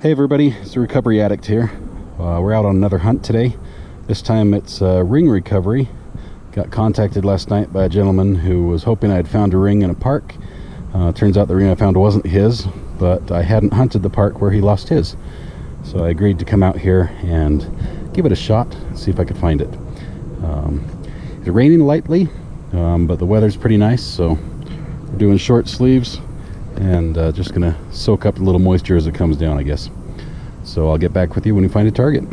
Hey everybody, it's the Recovery Addict here. We're out on another hunt today. This time it's ring recovery. Got contacted last night by a gentleman who was hoping I'd found a ring in a park. Turns out the ring I found wasn't his, but I hadn't hunted the park where he lost his. So I agreed to come out here and give it a shot, see if I could find it. It's raining lightly, but the weather's pretty nice, so we're doing short sleeves and just gonna soak up a little moisture as it comes down, I guess. So I'll get back with you when we find a target.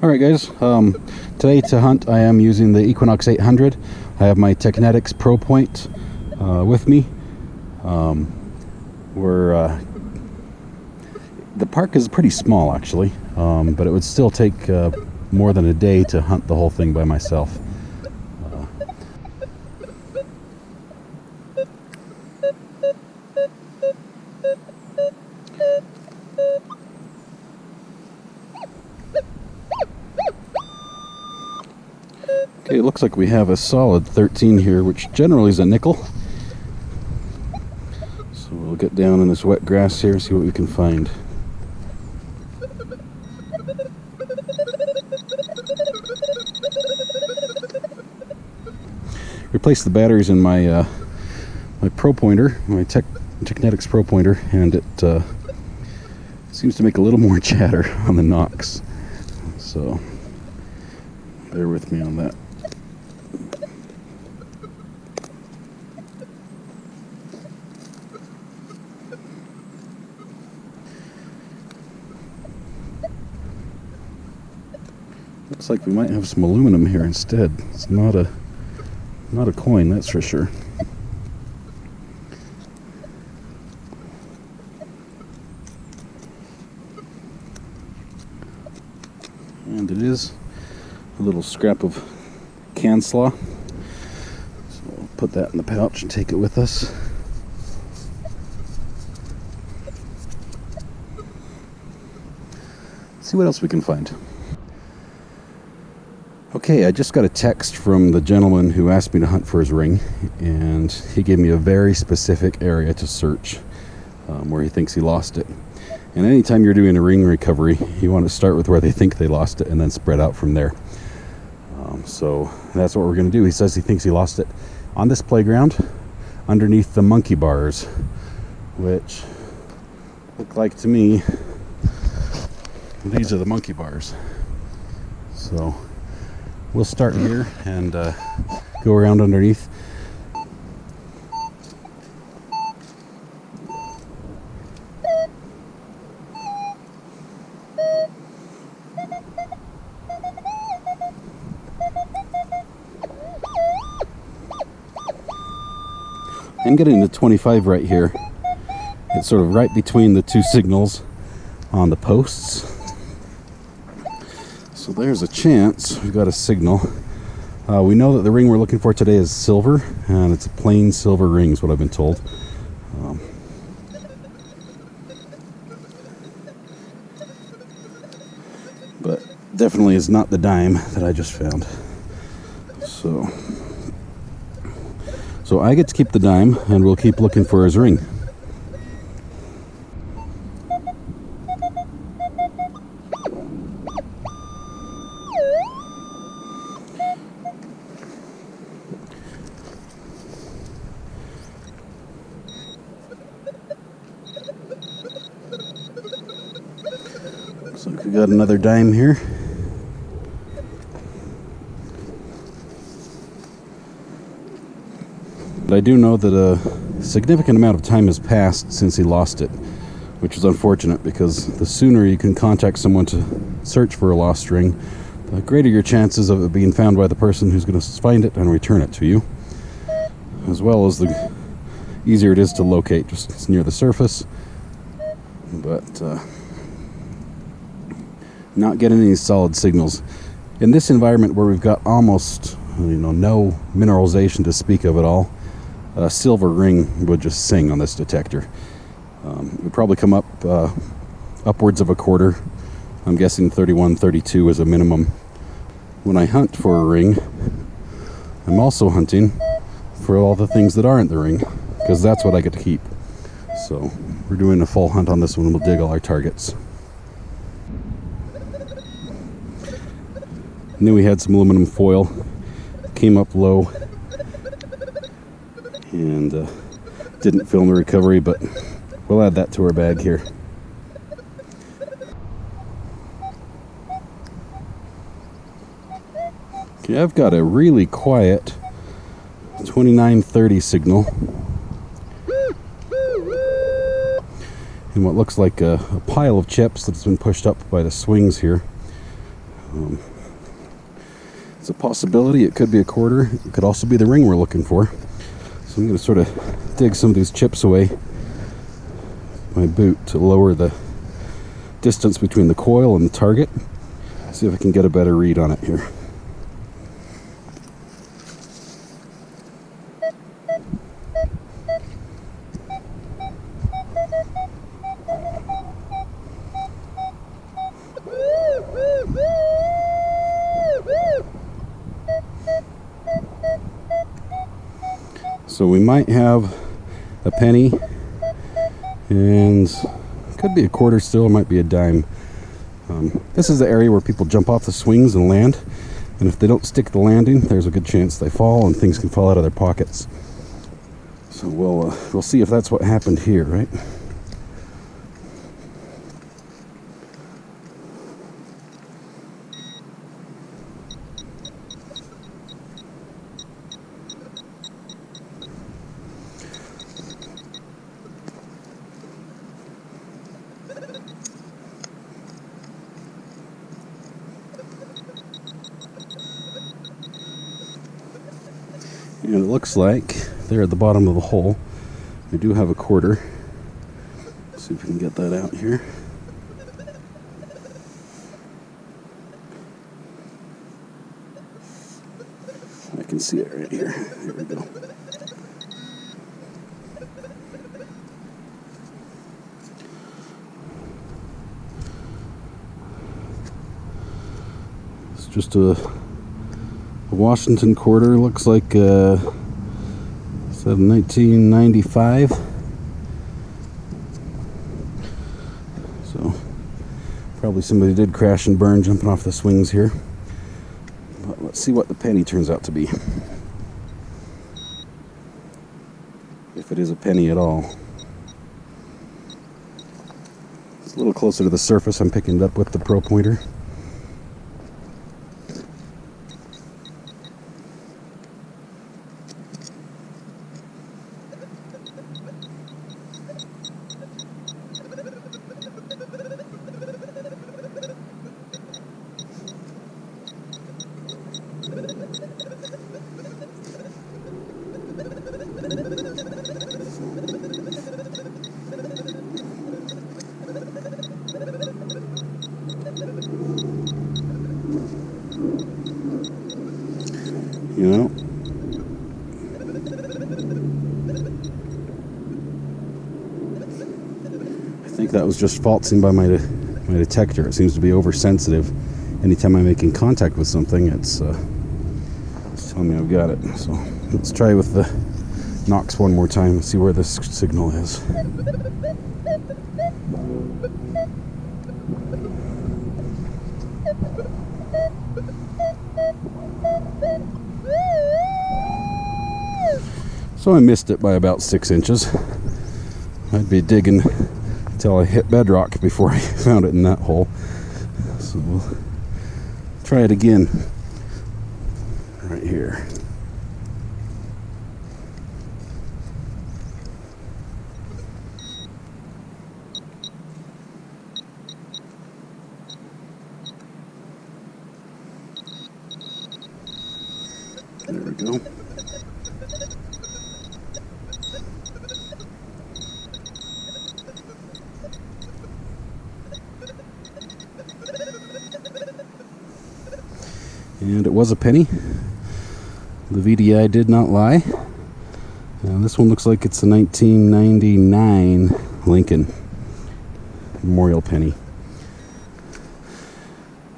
Alright guys, today to hunt I am using the Equinox 800. I have my Technetics Pro Point with me. The park is pretty small actually, but it would still take more than a day to hunt the whole thing by myself. Okay, it looks like we have a solid 13 here, which generally is a nickel. So we'll get down in this wet grass here and see what we can find. Replaced the batteries in my my Pro Pointer, my Technetics Pro Pointer, and it seems to make a little more chatter on the knocks. So bear with me on that. Looks like we might have some aluminum here instead. It's not a coin, that's for sure. And it is a little scrap of can slaw. So we'll put that in the pouch and take it with us. See what else we can find. Okay, I just got a text from the gentleman who asked me to hunt for his ring, and he gave me a very specific area to search where he thinks he lost it. And anytime you're doing a ring recovery, you want to start with where they think they lost it and then spread out from there. So that's what we're going to do. He says he thinks he lost it on this playground underneath the monkey bars, which look like to me these are the monkey bars. So we'll start here and go around underneath. I'm getting to 25 right here. It's sort of right between the two signals on the posts. So there's a chance we've got a signal. We know that the ring we're looking for today is silver, and it's a plain silver ring is what I've been told. But definitely is not the dime that I just found. So I get to keep the dime, and we'll keep looking for his ring. Looks like we got another dime here. But I do know that a significant amount of time has passed since he lost it, which is unfortunate because the sooner you can contact someone to search for a lost ring, the greater your chances of it being found by the person who's going to find it and return it to you, as well as the easier it is to locate. Just it's near the surface, but not getting any solid signals in this environment where we've got almost no mineralization to speak of at all. A silver ring would just sing on this detector. It would probably come up upwards of a quarter. I'm guessing 31, 32 is a minimum. When I hunt for a ring, I'm also hunting for all the things that aren't the ring, because that's what I get to keep. So we're doing a full hunt on this one. We'll dig all our targets. Knew we had some aluminum foil. Came up low and didn't film the recovery, but we'll add that to our bag here. Okay, I've got a really quiet 2930 signal in what looks like a pile of chips that's been pushed up by the swings here. It's a possibility. It could be a quarter. It could also be the ring we're looking for. So I'm going to sort of dig some of these chips away with my boot to lower the distance between the coil and the target. See if I can get a better read on it here. So we might have a penny, and could be a quarter still, it might be a dime. This is the area where people jump off the swings and land, and if they don't stick the landing, there's a good chance they fall and things can fall out of their pockets. So we'll see if that's what happened here, right? And it looks like there at the bottom of the hole, we do have a quarter. Let's see if we can get that out here. I can see it right here. Here we go. It's just a Washington quarter. Looks like it's 1995. So probably somebody did crash and burn jumping off the swings here. But let's see what the penny turns out to be, if it is a penny at all. It's a little closer to the surface. I'm picking it up with the Pro Pointer. You know, I think that was just falsing by my detector. It seems to be oversensitive. Anytime I'm making contact with something, it's telling me I've got it. So let's try with the Knox one more time and see where this signal is. So I missed it by about 6 inches. I'd be digging until I hit bedrock before I found it in that hole. So we'll try it again right here. There we go. And it was a penny. The VDI did not lie. This one looks like it's a 1999 Lincoln Memorial penny.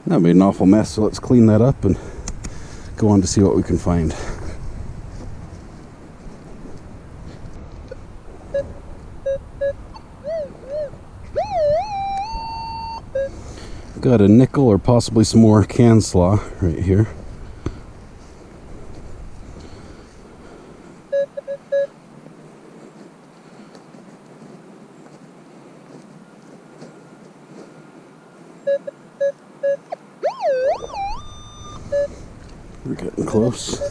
That made an awful mess, so let's clean that up and go on to see what we can find. Got a nickel or possibly some more can slaw right here. We're getting close.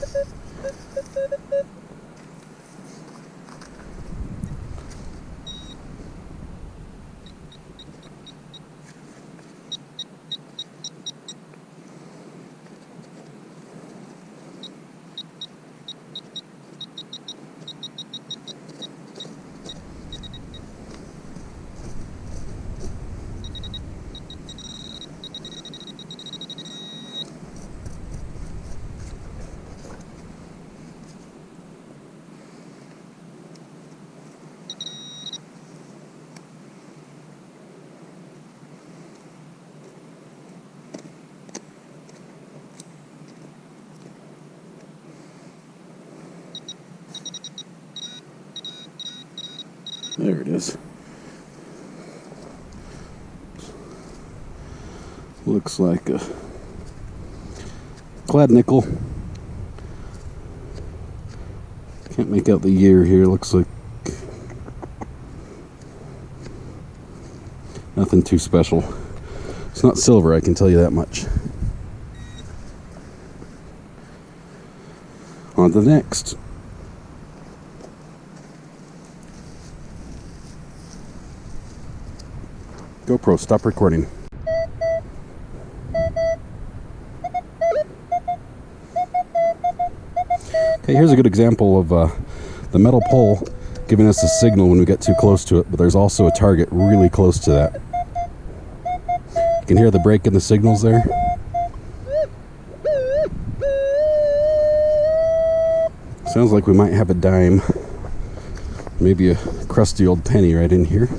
There it is. Looks like a clad nickel. Can't make out the year here. Looks like nothing too special. It's not silver, I can tell you that much. On to the next. GoPro, stop recording. Okay, here's a good example of the metal pole giving us a signal when we get too close to it, but there's also a target really close to that. You can hear the break in the signals there. Sounds like we might have a dime. Maybe a crusty old penny right in here.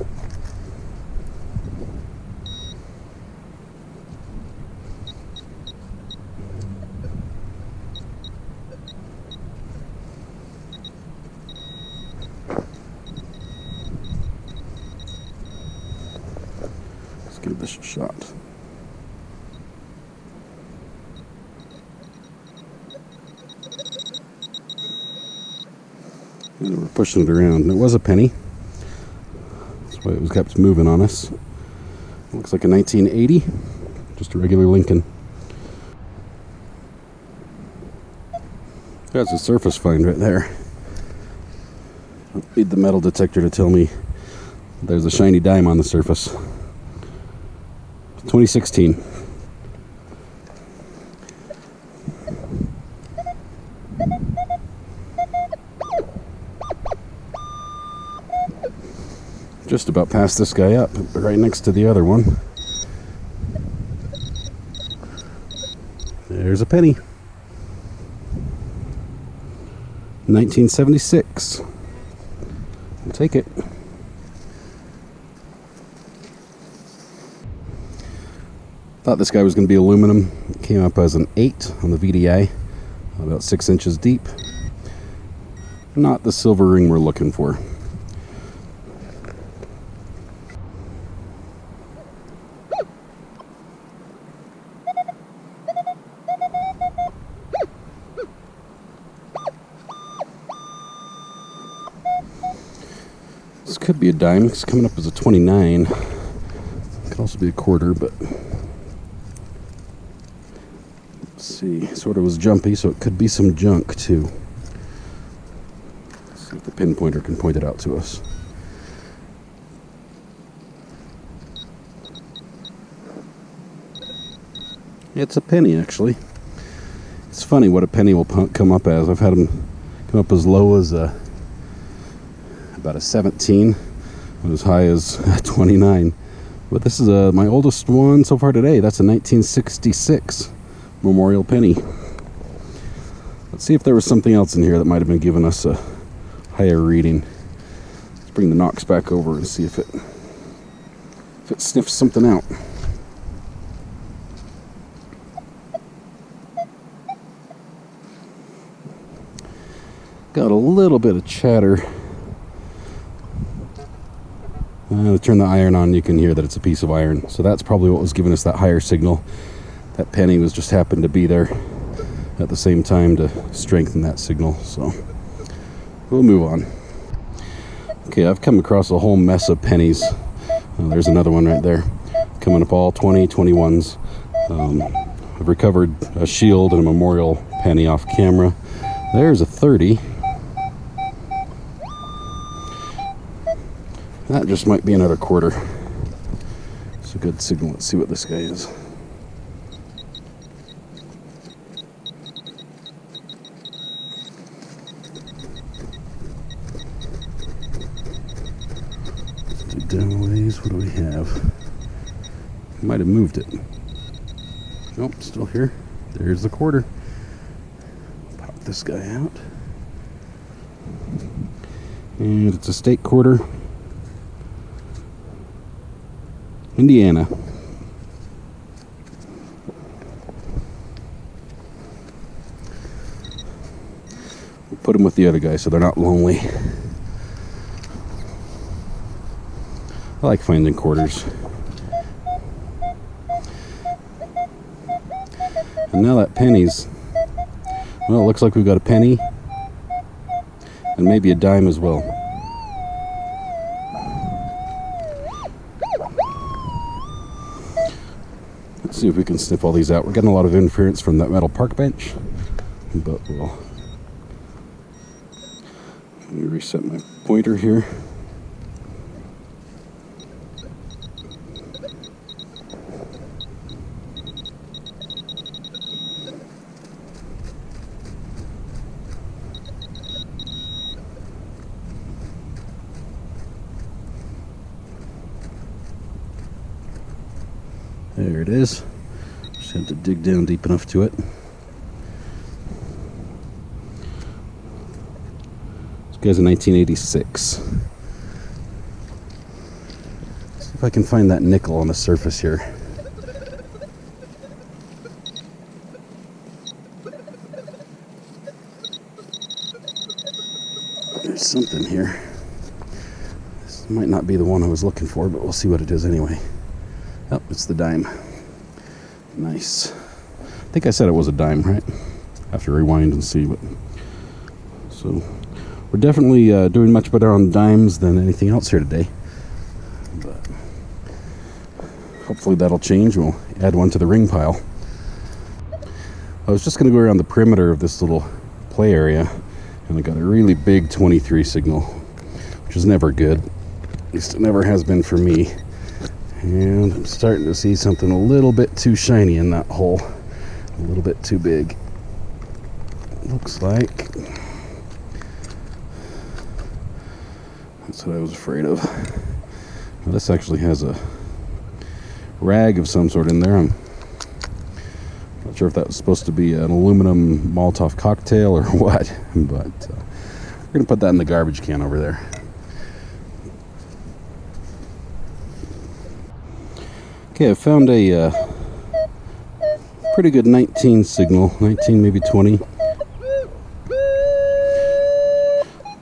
Give this a shot. And we're pushing it around. And it was a penny. That's why it was kept moving on us. It looks like a 1980. Just a regular Lincoln. That's a surface find right there. I need the metal detector to tell me there's a shiny dime on the surface. 2016. Just about past this guy up, right next to the other one. There's a penny. 1976. I'll take it. Thought this guy was going to be aluminum. It came up as an 8 on the VDI, about 6 inches deep. Not the silver ring we're looking for. This could be a dime. It's coming up as a 29. Could also be a quarter, but see, sort of was jumpy, so it could be some junk too. Let's see if the pinpointer can point it out to us. It's a penny, actually. It's funny what a penny will come up as. I've had them come up as low as about a 17, and as high as 29. But this is my oldest one so far today. That's a 1966 Memorial penny. Let's see if there was something else in here that might have been giving us a higher reading. Let's bring the Knox back over and see if it sniffs something out. Got a little bit of chatter. I turn the iron on, you can hear that it's a piece of iron. So that's probably what was giving us that higher signal. That penny was just happened to be there at the same time to strengthen that signal. So we'll move on. Okay, I've come across a whole mess of pennies. There's another one right there. Coming up all 20, 21s. I've recovered a shield and a memorial penny off camera. There's a 30. That just might be another quarter. It's a good signal. Let's see what this guy is. Down a ways, what do we have? Might have moved it. Nope, still here. There's the quarter. Pop this guy out. And it's a state quarter. Indiana. We'll put them with the other guy so they're not lonely. I like finding quarters. And now that penny's, well, it looks like we've got a penny and maybe a dime as well. Let's see if we can sniff all these out. We're getting a lot of interference from that metal park bench, but we'll, let me reset my pointer here. There it is. Just had to dig down deep enough to it. This guy's a 1986. See if I can find that nickel on the surface here. There's something here. This might not be the one I was looking for, but we'll see what it is anyway. Oh, it's the dime. Nice. I think I said it was a dime, right? I have to rewind and see. But so we're definitely doing much better on dimes than anything else here today. But hopefully that'll change. We'll add one to the ring pile. I was just going to go around the perimeter of this little play area, and I got a really big 23 signal, which is never good. At least it never has been for me. And I'm starting to see something a little bit too shiny in that hole. A little bit too big. Looks like that's what I was afraid of. Well, this actually has a rag of some sort in there. I'm not sure if that was supposed to be an aluminum Molotov cocktail or what, but we're going to put that in the garbage can over there. Okay, I found a pretty good 19 signal, 19 maybe 20.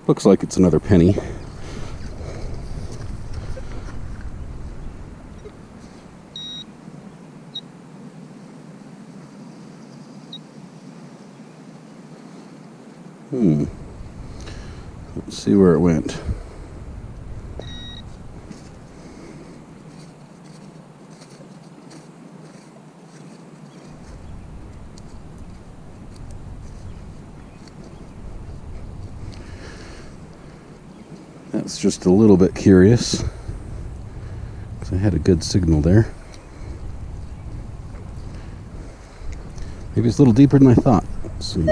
Looks like it's another penny. Let's see where it went. That's just a little bit curious, because I had a good signal there. Maybe it's a little deeper than I thought. Let's see.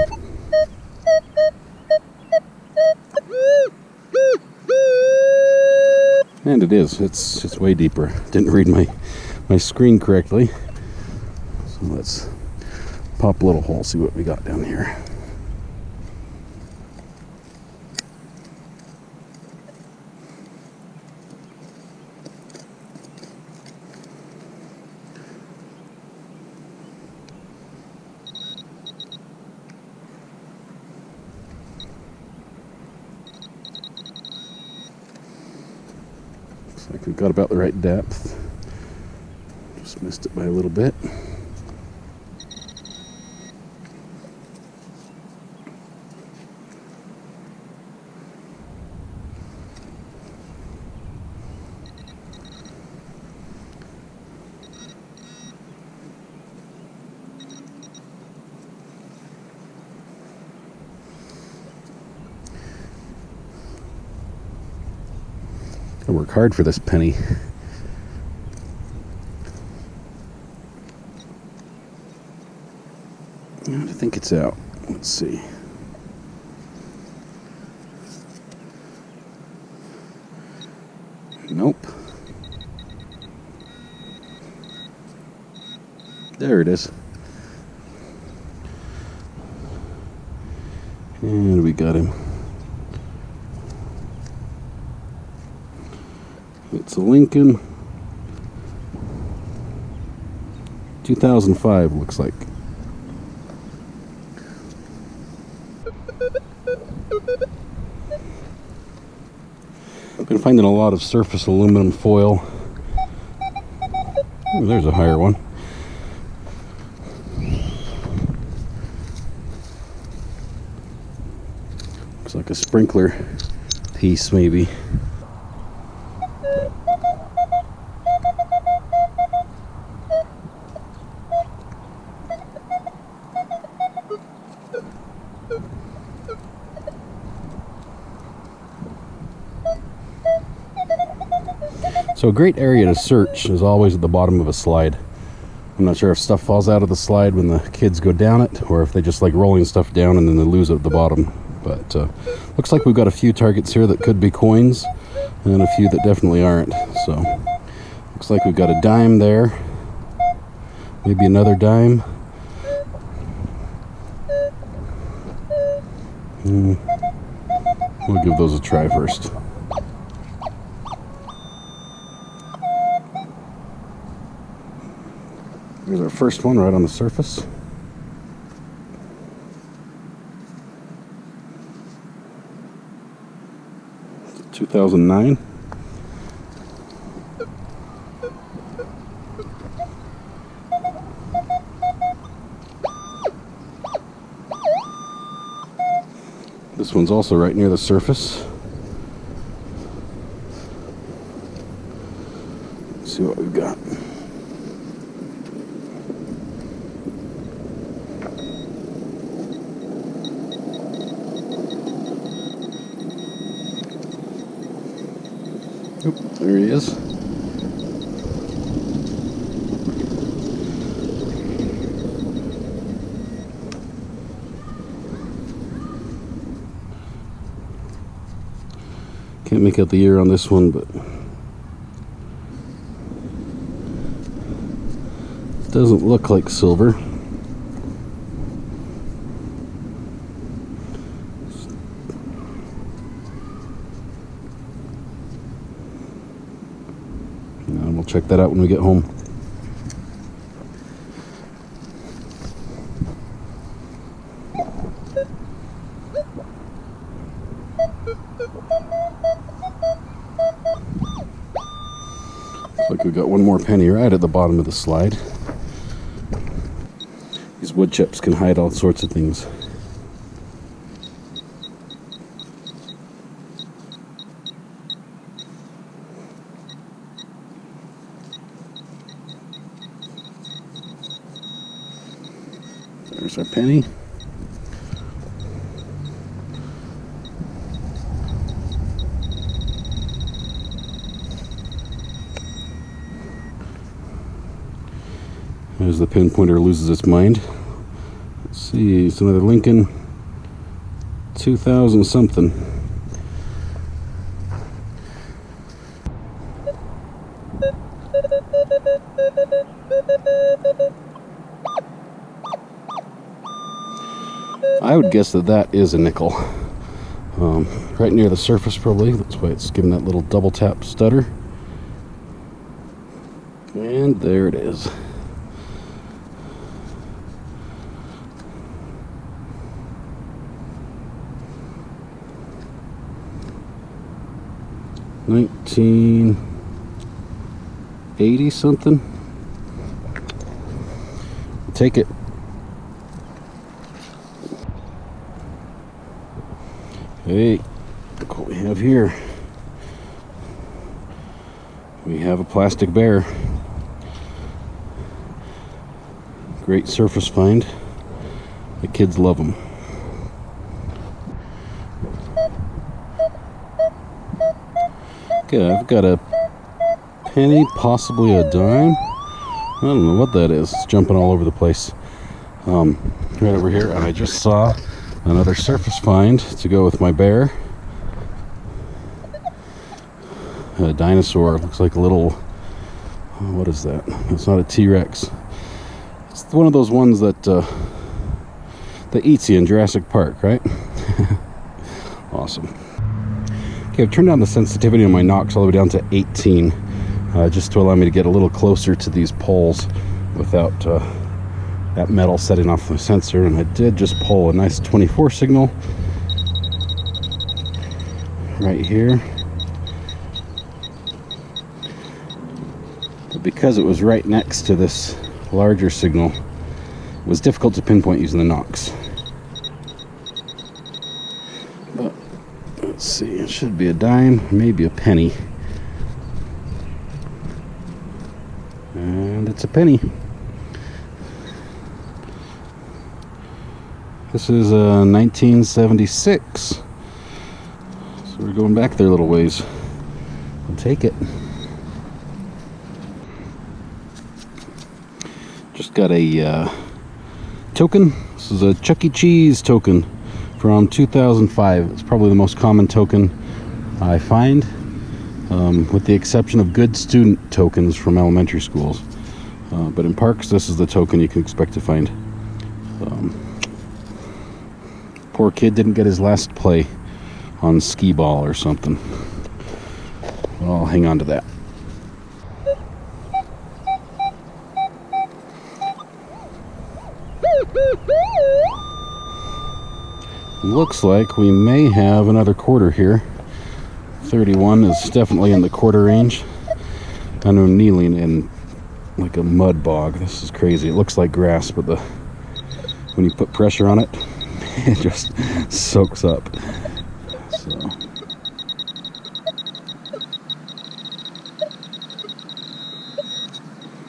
And it is. It's way deeper. Didn't read my screen correctly. So let's pop a little hole, see what we got down here. Looks like we've got about the right depth. Just missed it by a little bit. I work hard for this penny. I think it's out. Let's see. Nope. There it is. And we got him. It's a Lincoln 2005, looks like. I've been finding a lot of surface aluminum foil. Oh, there's a higher one. Looks like a sprinkler piece, maybe. So a great area to search is always at the bottom of a slide. I'm not sure if stuff falls out of the slide when the kids go down it, or if they just like rolling stuff down and then they lose it at the bottom. But looks like we've got a few targets here that could be coins, and a few that definitely aren't. So looks like we've got a dime there, maybe another dime. We'll give those a try first. Here's our first one right on the surface. It's 2009. This one's also right near the surface. Let's see what we've got. Oop, there he is. Can't make out the ear on this one, but it doesn't look like silver. And we'll check that out when we get home. Looks like we've got one more penny right at the bottom of the slide. These wood chips can hide all sorts of things. There's our penny. As the pinpointer loses its mind. Let's see, it's another Lincoln 2000 something. I would guess that that is a nickel. Right near the surface probably, that's why it's giving that little double tap stutter. And there it is. $19 80 something. Take it. Hey, look what we have here. We have a plastic bear. Great surface find. The kids love them. Okay, I've got a penny, possibly a dime. I don't know what that is. It's jumping all over the place. Right over here, and I just saw another surface find to go with my bear. A dinosaur. Looks like a little... what is that? It's not a T-Rex. It's one of those ones that eats you in Jurassic Park, right? Awesome. Okay, I've turned down the sensitivity on my Nox all the way down to 18, just to allow me to get a little closer to these poles without that metal setting off the sensor. And I did just pull a nice 24 signal right here. But because it was right next to this larger signal, it was difficult to pinpoint using the Nox. But let's see, it should be a dime, maybe a penny. And it's a penny. This is 1976. So we're going back there a little ways. I'll take it. Just got a token. This is a Chuck E. Cheese token from 2005. It's probably the most common token I find, with the exception of good student tokens from elementary schools. But in parks, this is the token you can expect to find. Poor kid didn't get his last play on skee ball or something. Well, I'll hang on to that. Looks like we may have another quarter here. 31 is definitely in the quarter range. I know, kneeling in like a mud bog. This is crazy. It looks like grass, but when you put pressure on it, it just soaks up. So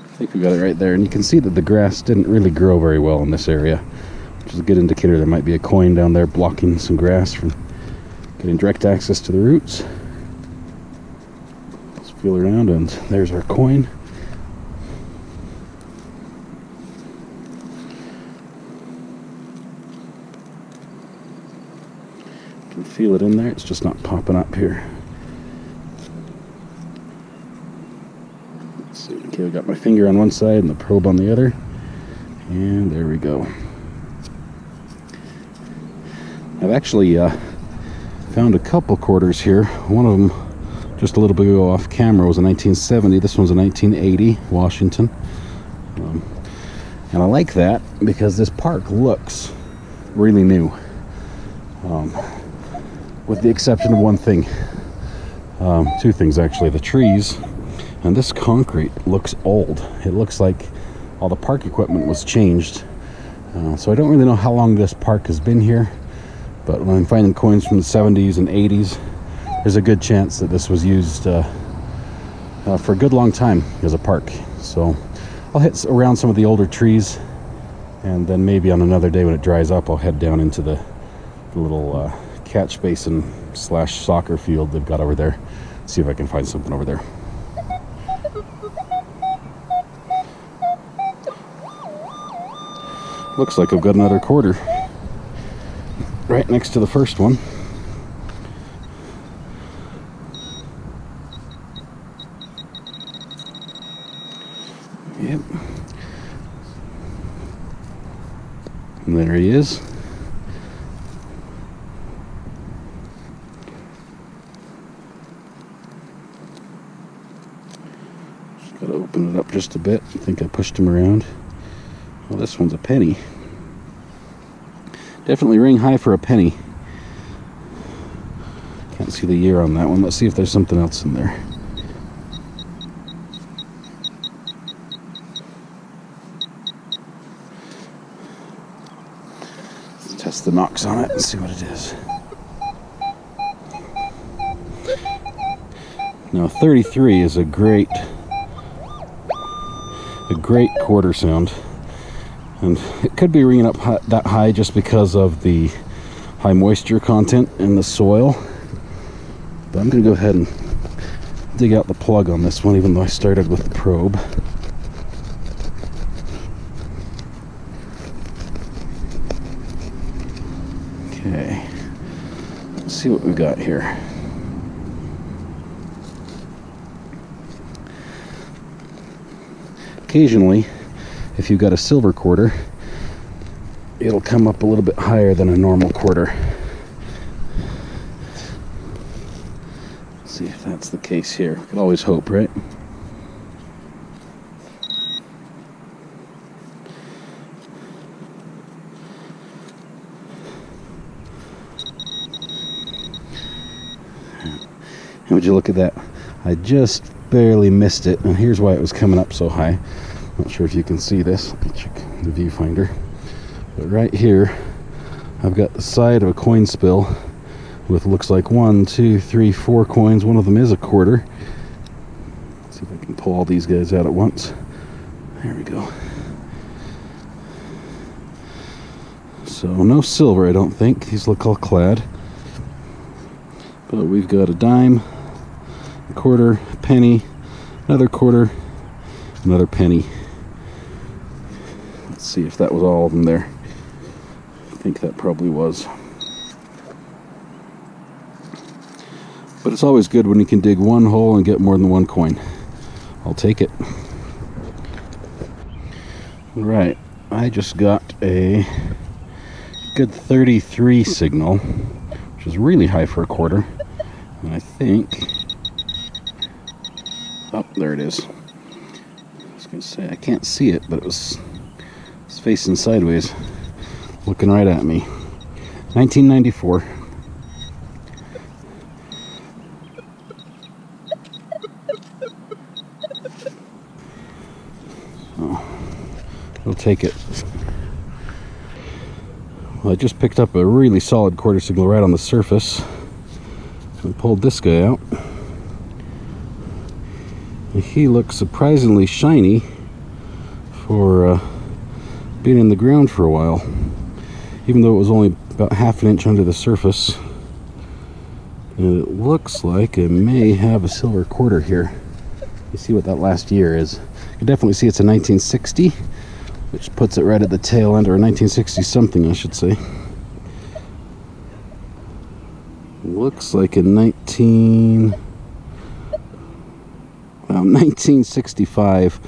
I think we got it right there, and you can see that the grass didn't really grow very well in this area, which is a good indicator there might be a coin down there blocking some grass from getting direct access to the roots. Let's feel around, and there's our coin. You can feel it in there, it's just not popping up here. Let's see. Okay, I got my finger on one side and the probe on the other, and there we go. I've actually found a couple quarters here. One of them, just a little bit ago off camera, was a 1970. This one's a 1980, Washington. And I like that because this park looks really new. With the exception of one thing. Two things, actually. The trees and this concrete looks old. It looks like all the park equipment was changed. So I don't really know how long this park has been here. But when I'm finding coins from the 70s and 80s, there's a good chance that this was used for a good long time as a park. So I'll hit around some of the older trees, and then maybe on another day when it dries up, I'll head down into the little catch basin / soccer field they've got over there. See if I can find something over there. Looks like I've got another quarter right next to the first one. Yep. And there he is. Just gotta open it up just a bit. I think I pushed him around. Well, this one's a penny. Definitely ring high for a penny. Can't see the year on that one. Let's see if there's something else in there. Let's test the knocks on it and see what it is. Now 33 is a great quarter sound, and it could be ringing up that high just because of the high moisture content in the soil. But I'm going to go ahead and dig out the plug on this one, even though I started with the probe. Okay, let's see what we got here. Occasionally, if you've got a silver quarter, it'll come up a little bit higher than a normal quarter. Let's see if that's the case here. We could always hope, right? And would you look at that? I just barely missed it, and here's why it was coming up so high. Not sure if you can see this. Let me check the viewfinder. But right here, I've got the side of a coin spill with looks like 1, 2, 3, 4 coins. One of them is a quarter. Let's see if I can pull all these guys out at once. There we go. So no silver, I don't think. These look all clad. But we've got a dime, a quarter, a penny, another quarter, another penny. Let's see if that was all of them there. I think that probably was. But it's always good when you can dig one hole and get more than one coin. I'll take it. Right, I just got a good 33 signal, which is really high for a quarter. And I think, oh, there it is. I was going to say, I can't see it, but it's facing sideways, looking right at me. 1994. Oh, we'll take it. Well, I just picked up a really solid quarter signal right on the surface. I pulled this guy out. He looks surprisingly shiny for being in the ground for a while, even though it was only about half an inch under the surface. And it looks like it may have a silver quarter here. You see what that last year is. You can definitely see it's a 1960, which puts it right at the tail end, or 1960 something, I should say. Looks like a 1965.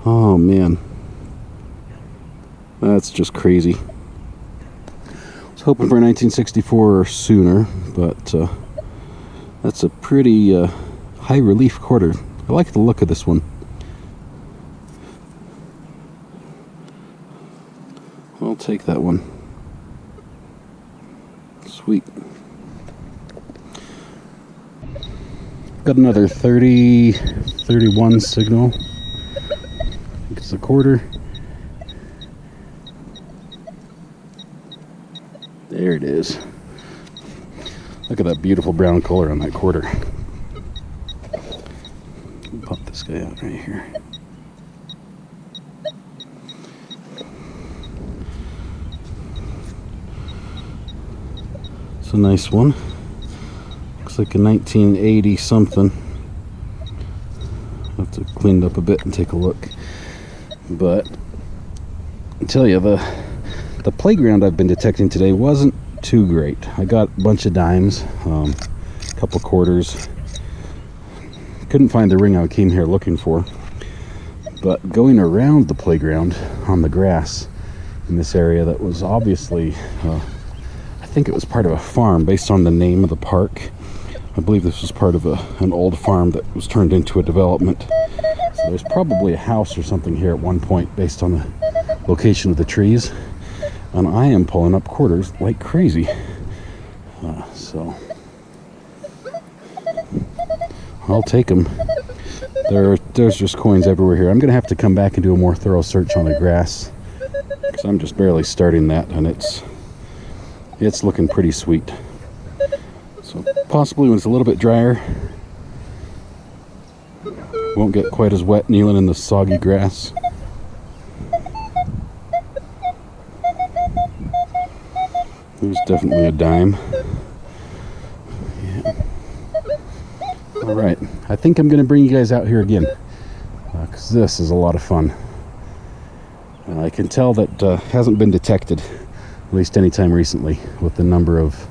Oh man, that's just crazy. I was hoping for a 1964 or sooner, but that's a pretty high relief quarter. I like the look of this one. I'll take that one. Sweet. Got another 31 signal. I think it's a quarter. There it is. Look at that beautiful brown color on that quarter. Pop this guy out right here. It's a nice one. Looks like a 1980 something. I'll have to clean it up a bit and take a look. But I tell you, the playground I've been detecting today wasn't too great. I got a bunch of dimes, a couple quarters. Couldn't find the ring I came here looking for. But going around the playground on the grass in this area that was obviously, I think it was part of a farm based on the name of the park. I believe this was part of an old farm that was turned into a development. So there's probably a house or something here at one point based on the location of the trees. And I am pulling up quarters like crazy. So I'll take them. There's just coins everywhere here. I'm going to have to come back and do a more thorough search on the grass, because I'm just barely starting that, and it's it's looking pretty sweet. So possibly when it's a little bit drier, won't get quite as wet kneeling in the soggy grass. There's definitely a dime. Yeah. All right, I think I'm going to bring you guys out here again because this is a lot of fun. I can tell that hasn't been detected, at least any time recently, with the number of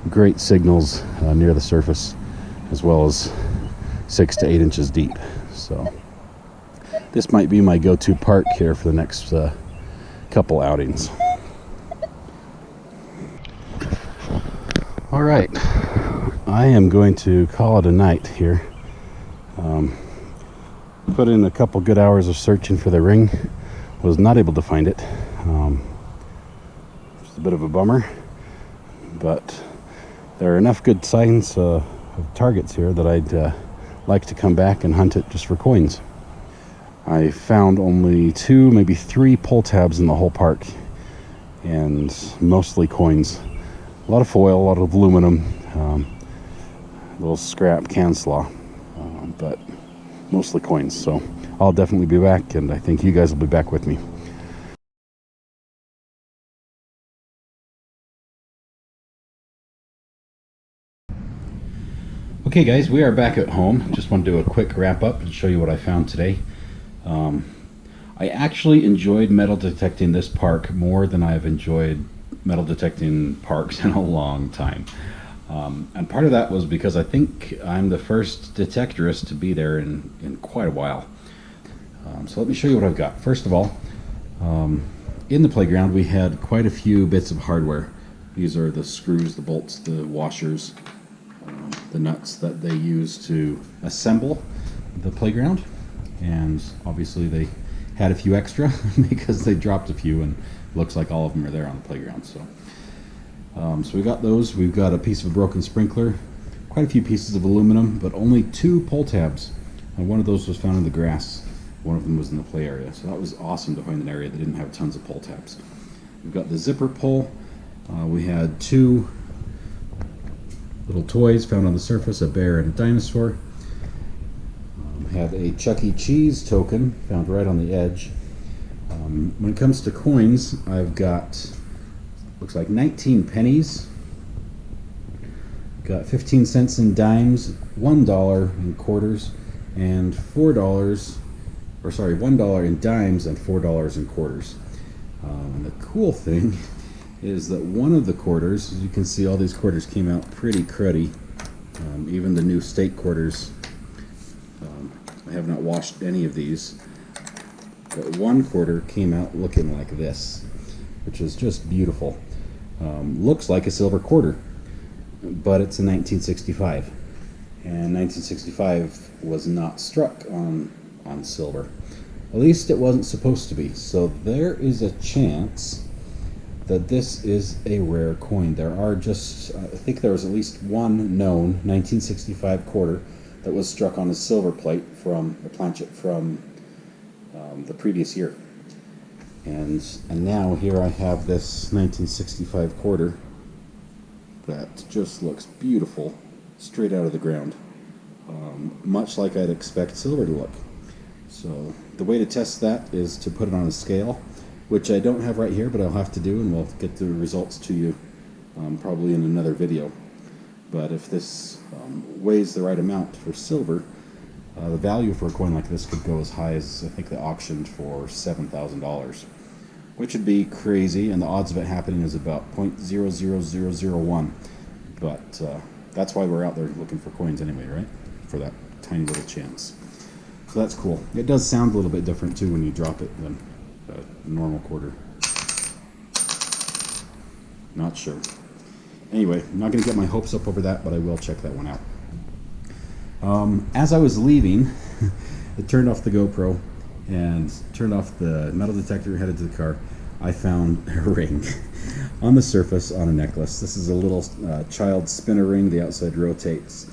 great signals near the surface, as well as 6 to 8 inches deep. So this might be my go-to park here for the next couple outings. All right, I am going to call it a night here. Put in a couple good hours of searching for the ring. Was not able to find it. It's a bit of a bummer, but there are enough good signs of targets here that I'd like to come back and hunt it just for coins. I found only 2, maybe 3 pull tabs in the whole park, and mostly coins. A lot of foil, a lot of aluminum, a little scrap can slaw, but mostly coins. So I'll definitely be back, and I think you guys will be back with me. Okay guys, we are back at home. Just want to do a quick wrap up and show you what I found today. I actually enjoyed metal detecting this park more than I've enjoyed metal detecting parks in a long time. And part of that was because I think I'm the first detectorist to be there in quite a while. So let me show you what I've got. First of all, in the playground we had quite a few bits of hardware. These are the screws, the bolts, the washers, the nuts that they use to assemble the playground. And obviously they had a few extra because they dropped a few, and looks like all of them are there on the playground. So we got those. We've got a piece of a broken sprinkler, quite a few pieces of aluminum, but only 2 pull tabs. And one of those was found in the grass. One of them was in the play area. So that was awesome to find an area that didn't have tons of pull tabs. We've got the zipper pull. We had 2 little toys found on the surface, a bear and a dinosaur. Had a Chuck E. Cheese token found right on the edge. When it comes to coins, I've got, looks like 19 pennies, got 15 cents in dimes, $1 in quarters, and $4, or sorry, $1 in dimes and $4 in quarters. And the cool thing is that one of the quarters, as you can see, all these quarters came out pretty cruddy. Even the new state quarters, I have not washed any of these, but one quarter came out looking like this, which is just beautiful. Looks like a silver quarter, but it's a 1965, and 1965 was not struck on silver. At least it wasn't supposed to be. So there is a chance that this is a rare coin. There are just, I think there was at least one known 1965 quarter that was struck on a silver plate from a planchet from the previous year. And now here I have this 1965 quarter that just looks beautiful straight out of the ground, much like I'd expect silver to look. So the way to test that is to put it on a scale, which I don't have right here, but I'll have to do, and we'll get the results to you probably in another video. But if this weighs the right amount for silver, the value for a coin like this could go as high as, I think they auctioned for $7,000, which would be crazy, and the odds of it happening is about 0.00001. But that's why we're out there looking for coins anyway, right? For that tiny little chance. So that's cool. It does sound a little bit different too when you drop it than a normal quarter. Not sure. Anyway, I'm not going to get my hopes up over that, but I will check that one out. As I was leaving, I turned off the GoPro and turned off the metal detector, headed to the car. I found a ring on the surface on a necklace. This is a little child spinner ring. The outside rotates.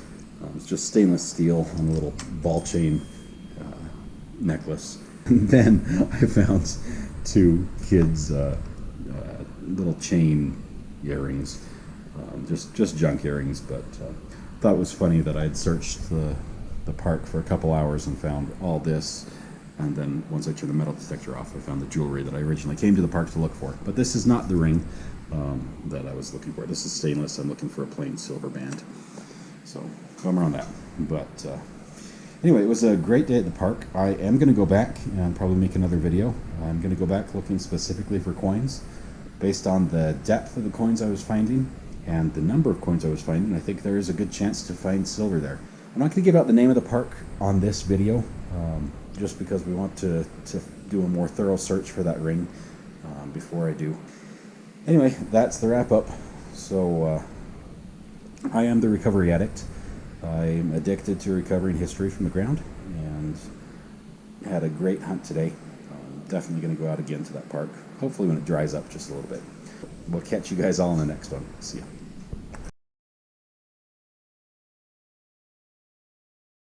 It's just stainless steel on a little ball chain necklace. And then I found 2 kids' little chain earrings, just junk earrings. But thought it was funny that I'd searched the park for a couple hours and found all this, and then once I turned the metal detector off, I found the jewelry that I originally came to the park to look for. But this is not the ring that I was looking for. This is stainless. I'm looking for a plain silver band. So bummer on that. But anyway, it was a great day at the park. I am going to go back and probably make another video. I'm going to go back looking specifically for coins. Based on the depth of the coins I was finding and the number of coins I was finding, I think there is a good chance to find silver there. I'm not going to give out the name of the park on this video, just because we want to do a more thorough search for that ring before I do. Anyway, that's the wrap up. So I am the Recovery Addict. I'm addicted to recovering history from the ground, and had a great hunt today. Definitely going to go out again to that park, hopefully when it dries up just a little bit. We'll catch you guys all in the next one. See ya.